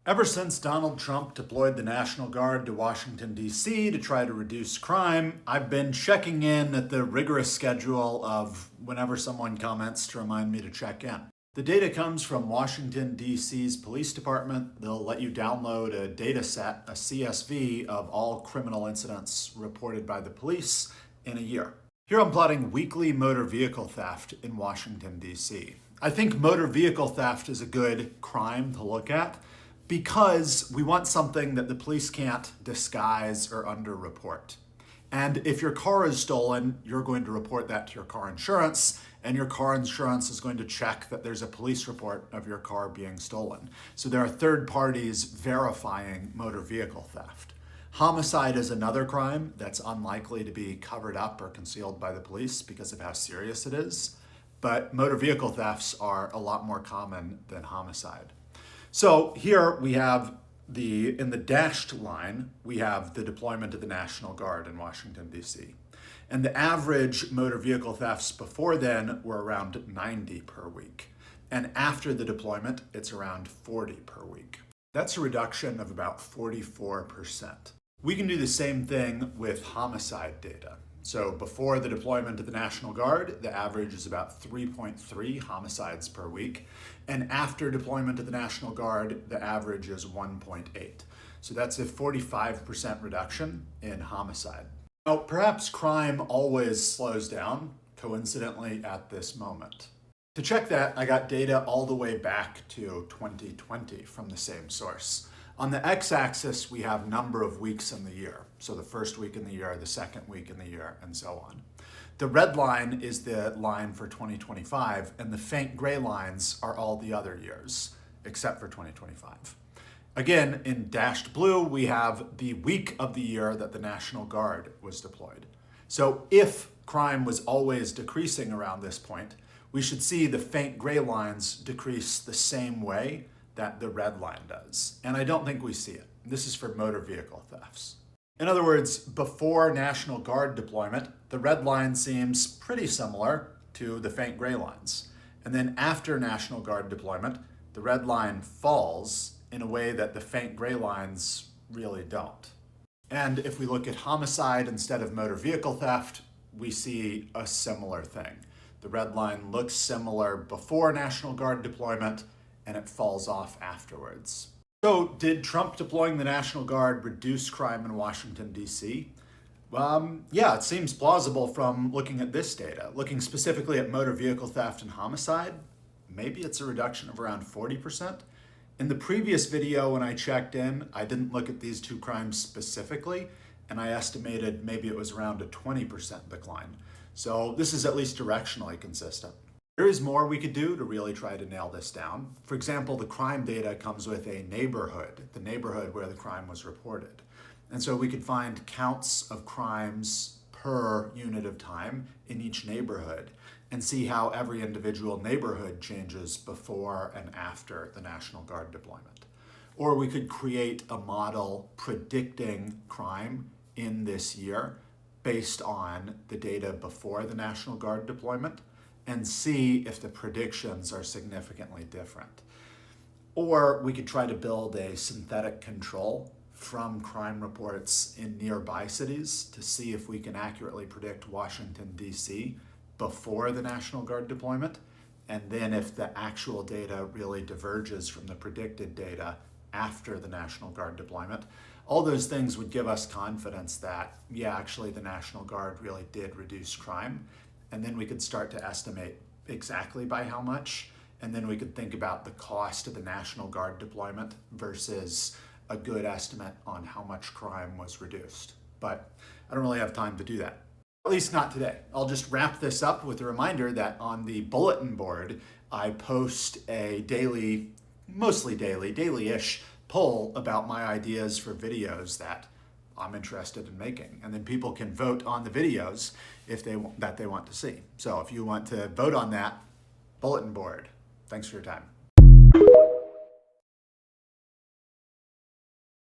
Ever since Donald Trump deployed the National Guard to Washington, D.C. to try to reduce crime, I've been checking in at the rigorous schedule of whenever someone comments to remind me to check in. The data comes from Washington, D.C.'s police department. They'll let you download a data set, a CSV, of all criminal incidents reported by the police in a year. Here I'm plotting weekly motor vehicle theft in Washington, D.C. I think motor vehicle theft is a good crime to look at, because we want something that the police can't disguise or underreport. And if your car is stolen, you're going to report that to your car insurance, and your car insurance is going to check that there's a police report of your car being stolen. So there are third parties verifying motor vehicle theft. Homicide is another crime that's unlikely to be covered up or concealed by the police because of how serious it is. But motor vehicle thefts are a lot more common than homicide. So here we have in the dashed line, we have the deployment of the National Guard in Washington, D.C. And the average motor vehicle thefts before then were around 90 per week. And after the deployment, it's around 40 per week. That's a reduction of about 44%. We can do the same thing with homicide data. So before the deployment of the National Guard, the average is about 3.3 homicides per week. And after deployment of the National Guard, the average is 1.8. So that's a 45% reduction in homicide. Now, perhaps crime always slows down, coincidentally, at this moment. To check that, I got data all the way back to 2020 from the same source. On the x-axis, we have number of weeks in the year. So the first week in the year, the second week in the year, and so on. The red line is the line for 2025, and the faint gray lines are all the other years, except for 2025. Again, in dashed blue, we have the week of the year that the National Guard was deployed. So if crime was always decreasing around this point, we should see the faint gray lines decrease the same way that the red line does. And I don't think we see it. This is for motor vehicle thefts. In other words, before National Guard deployment, the red line seems pretty similar to the faint gray lines. And then after National Guard deployment, the red line falls in a way that the faint gray lines really don't. And if we look at homicide instead of motor vehicle theft, we see a similar thing. The red line looks similar before National Guard deployment, and it falls off afterwards. So did Trump deploying the National Guard reduce crime in Washington, D.C.? Yeah, it seems plausible from looking at this data. Looking specifically at motor vehicle theft and homicide, maybe it's a reduction of around 40%. In the previous video when I checked in, I didn't look at these two crimes specifically, and I estimated maybe it was around a 20% decline. So this is at least directionally consistent. There is more we could do to really try to nail this down. For example, the crime data comes with a neighborhood, the neighborhood where the crime was reported. And so we could find counts of crimes per unit of time in each neighborhood and see how every individual neighborhood changes before and after the National Guard deployment. Or we could create a model predicting crime in this year based on the data before the National Guard deployment, and see if the predictions are significantly different. Or we could try to build a synthetic control from crime reports in nearby cities to see if we can accurately predict Washington, D.C. before the National Guard deployment, and then if the actual data really diverges from the predicted data after the National Guard deployment. All those things would give us confidence that, yeah, actually the National Guard really did reduce crime. And then we could start to estimate exactly by how much, and then we could think about the cost of the National Guard deployment versus a good estimate on how much crime was reduced. But I don't really have time to do that. At least not today. I'll just wrap this up with a reminder that on the bulletin board, I post a daily, mostly daily, daily-ish poll about my ideas for videos that I'm interested in making. And then people can vote on the videos if they want to see. So if you want to vote on that, bulletin board. Thanks for your time.